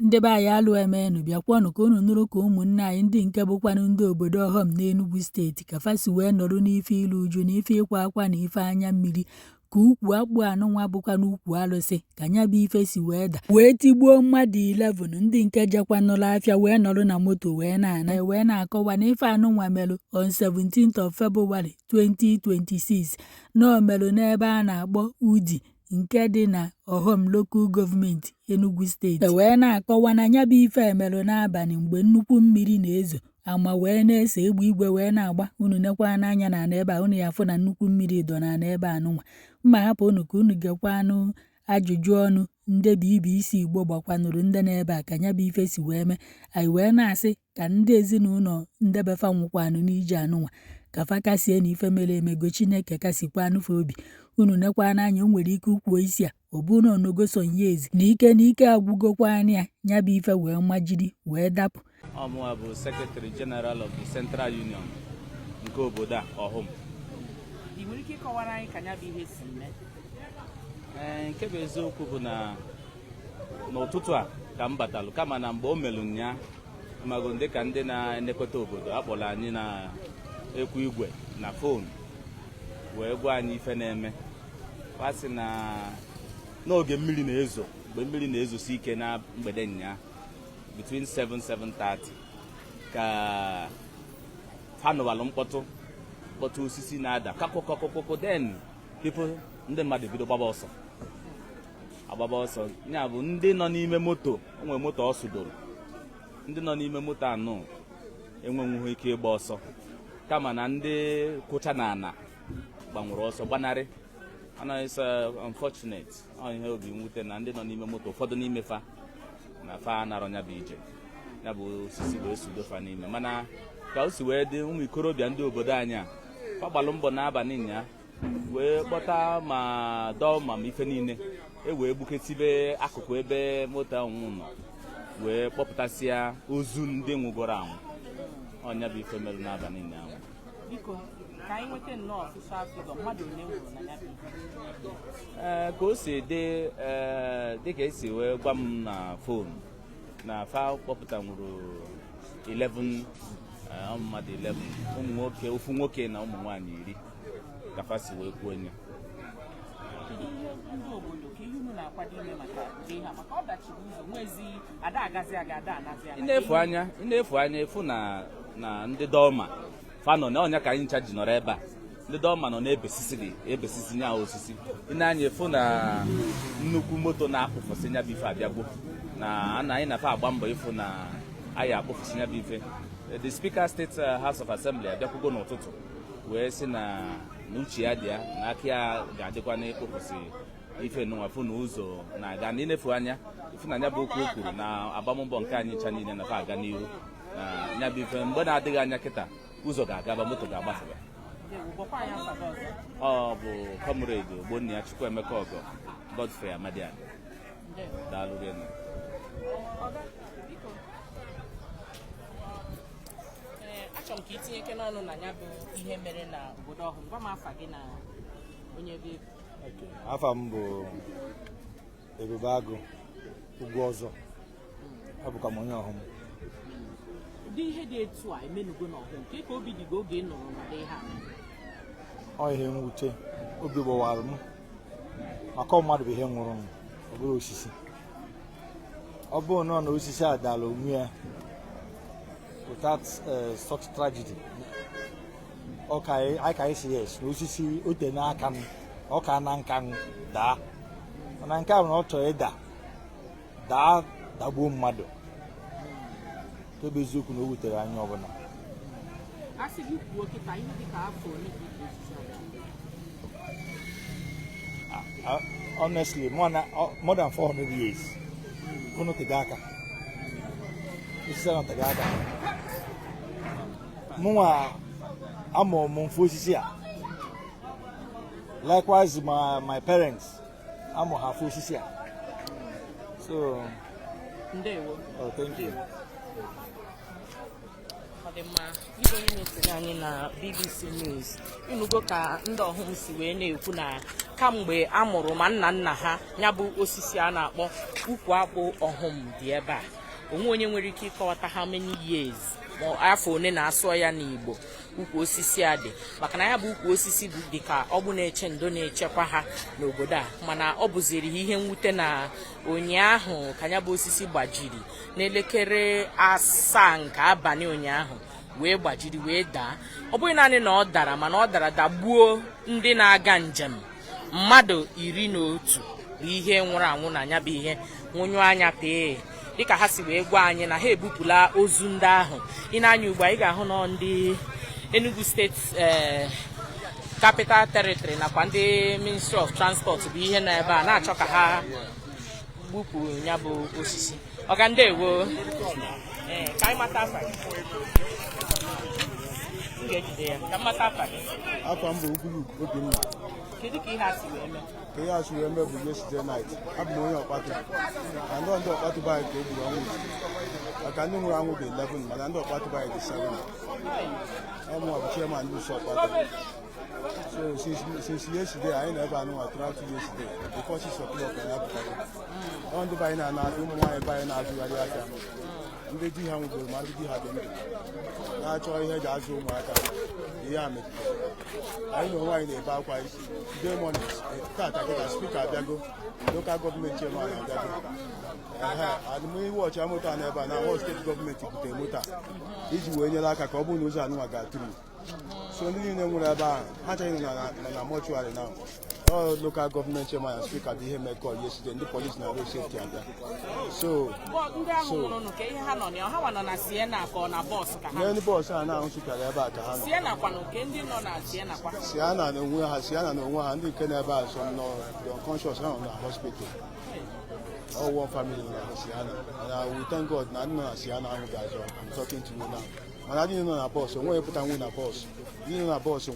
ndebe anyị alụ emenu bịakwanụ ka unu nụrụ ka ụmụnne anyị ndị nke bụkwanụ ndị obodo Ọhọm n'Enugu steeti ka fa si wee nọrọ n'ife ilu uju na ife ịkwa akwa na ife anya mmiri ka ukwu akpụ anụnwa bụkwa n'ukwu alụsị ka nya bụ ife si wee da wee tigbuo mmadụ 11 ndị nke jekwanụrụ afịa wee nọrọ na moto wee na-akọwa na ife anụnwa melụ on 17th of February 2026 na omelụ n'ebe a na-akpọ Udi nke dị na Ọhọm Local Government Enugu steeti wee na-akọwa na nya bụ ife emelụ n'abalị mgbe nnukwu mmiri na-ezo ama wee na-ese egbe igwe wee na-agba unu nekwa n'anya na n'ebe a unu ya afụ na nnukwu mmiri dọ na n'ebe anụnwa mma hapụ unu ka unu gekwanụ ajụjụ ọnụ ndị BBC Igbo gbakwanụrụ ndị n'ebe a ka nya bụ ife si wee mee anyị wee na-asị ka ndị ezinụlọ ndebefa nwụkwanụ n'ije anụnwa ka fa kasie na ife mere emego Chineke kasikwanụ fa obi unu nekwa n'anya o nwere ike ukwuo isi a ọ bụ na onogoso ezi na ike agwụgokwa anya nya bụ ife wee majiri wee dapụ. Ọmụwa bụ Secretary General of the Central Union nke obodo a Ọhọm. Ị nwere ike ịkọwara anyị ka nya bụ ihe si mee? Nke bụ eziokwu bụ na n'ụtụtụ a ka m batalụ kama na mgbe o melụ nya amago ndị ka ndị na-elekọta obodo akpọrọ anyị na ekwu igwe na fon wee gwa anyị ife na-eme kwasị na n'oge mmiri na-ezo mgbe mmiri na-ezosi ike na mgbede nya between 7-7:30 ka ha nụwalụ mkpọtụ osisi na-ada kakụkọkụkụ den ndị mmadụ bido gbaba ọsọ ya bụ ndị nọ n'ime moto onwe moto ọ sụdoro ndị nọ n'ime moto anọ enwenwughị ike ịgba ọsọ kama na ndị kwụcha na ana gbanwere ọsọ gbanarị anaghị unfortunate ihe obi mwute na ndị nọ n'ime moto ụfọdụ n'ime fa na fa narọ nya bụ ije ya bụ osisi wee sudo fa n'ime mana ka o si wee dị ụmụ ikorobịa ndị obodo anyị a fa gbalụ mbọ n'abalị nya wee kpọta ma dọọ ma ife niile wee gbuketibe akụkụ ebe moto ahụ nọ wee kpọpụtasịa ozu ndị nwụgoro anwụ ọnya bụ ife merụ n'abalị nya ahụ. Biko ka anyị nweta nnọọ ọsụsụ afọ mmadụ ole nwụrụ na ya bụ ife ka o si dị dịka esi wee gwa m na fon na fa kpọpụta nwụrụ 11 mmadụ 11 ụmụ nwoke ofu nwoke na ụmụ nwaanyị 10 ka fa si wee kwuo onye ndị obodo ka ihe unu na-akwado ime maka ndị ha maka ọdachi ụzọ nwezi ada agazi aga ada anazi aga ị na-efu anya efu na ndị dọma fa nọ na ọnya ka anyị ncha ji nọrọ ebe a ndị dọma nọ na-ebesisi nya osisi ị na-anya efu na nnukwu moto na-akpụfụsị nya bụ ife abịagbo na anyị na-afa agba mbọ ịfụ na anyị akpụfụsị nya bụ ife. The Speaker State House of Assembly abịakwugo n'ụtụtụ wee sị na uche ya dị ya na aka ya ga-adịkwa n'ịkpụfụsị ife nụnwa fụ na ụzọ na-aga na inefu anya ifu na nya bụ okwu o kwuru na agbammbọ nke anyị ncha niile na fa aga n'ihu na nya bụ ife mgbe na-adịghị anya kịta ụzọ ga-agaba moto ga-agbasaba. Ọ bụ Comrade Ogbonna Chukwuemeka Ọgọ Godfrey Amadian. Daalụ gịnị. Achọrọ m ka itinye ike n'ọnụ na ya bụ ihe mere na obodo Ọhọm. Gwa m afa gị na onye ebe. Afa m bụ Ebube Agụ Ugwu Ọzọ. Abụkwa m onye Ọhọm. Ụdị ihe dị etu a emenugo n'Ọhọm ka obi dị gị oge ị nụrụ na dị ha. Ọ ihe mwute obi gbawara m maka mmadụ bụ ihe nwụrụ m ọ bụrụ osisi. Ọ bụrụ na osisi a dara onwe ya without such tragedy I can say yes na osisi ote n'aka m ọ ka na nka m daa mana nke a bụ na ọ chọrọ ịda daa dagbuo mmadụ ebe eziokwu na o wutere anya ọbụla. A sị gị kwuo kịta ihe dị ka afọ ole ka osisi a honestly more than 400 years unu tega aka osisi a tega aka mụnwa amụ m mfu osisi a likewise my parents amụ ha mfu osisi a so ndewo. thank you. dị mma ịbụ onye na-esonye anyị na BBC News. Ịnụgo ka ndị ọhụm si wee na-ekwu na kamgbe a mụrụ ma nna ha ya bụ osisi a na-akpọ ukwu akpụ ọhụm dị ebe a. Onwe onye nwere ike ịkọwata how many years ma afọ one na-asụ ya n'Igbo ukwu osisi a dị, maka na ya bụ ukwu osisi bụ dịka ọ bụ na-eche ndo na-echekwa ha n'obodo a. Mana ọ bụziri ihe mwute na ụnyaahụ ka ya bụ osisi gbajiri n'elekere 7 nke abalị ụnyaahụ wee gbajiri wee daa. Ọ bụghị naanị na ọ dara, mana ọ dara dagbuo ndị na-aga njem mmadụ 11 bụ ihe nwụrụ anwụ na ya bụ ihe nwụnyụ anya pee, dịka ha si wee gwa anyị na ha ebupụla ozu ndị ahụ. Ị na-anya ugbu a ị ga-ahụ na ndị Enugu State Capital Territory nakwa ndị Ministry of Transport bụ ihe na ebe a na-achọ ka ha gbupụ ya bụ osisi. Ọga ndewo ka anyị mata afa gị. M ga-ejide ya ka mmata afa gị. Afọ m bụ Ukwu Akpu Eungu. Kedu ka ihe a si wee mee? Ka ihe a si wee mee bụ yesterday night. Abụ m onye ọkpatụ. Na ndị ọkpatụ bụ anyị ka e gburu ọnwụ. Maka ndị nwụrụ anwụ bụ 11 mana ndị ọkpatụ bụ anyị dị 7. I'm a chairman of the party. So since yesterday, I never knew what to do yesterday. Before 6 o'clock, I have to on the buy now, I buy now to Ariaka. And they do have a good man, they have them. That's why I had as you mark. I know why they buy quite. They want to get a speaker, local government chairman. And we watch a motor never now, state government to put a motor. This is when you're like a couple news and I got through. So, you know, how do you know mortuary now? All local government chairman and speaker did him a call yesterday, and the police now will safety. So, many boss are now about Siena, and we have Siena, no one, and you can have some unconscious around the hospital. All one family in Siena. And we thank God, not know Siena, I'm talking to you now. And I didn't know a boss, and when you put on a boss, you know a boss.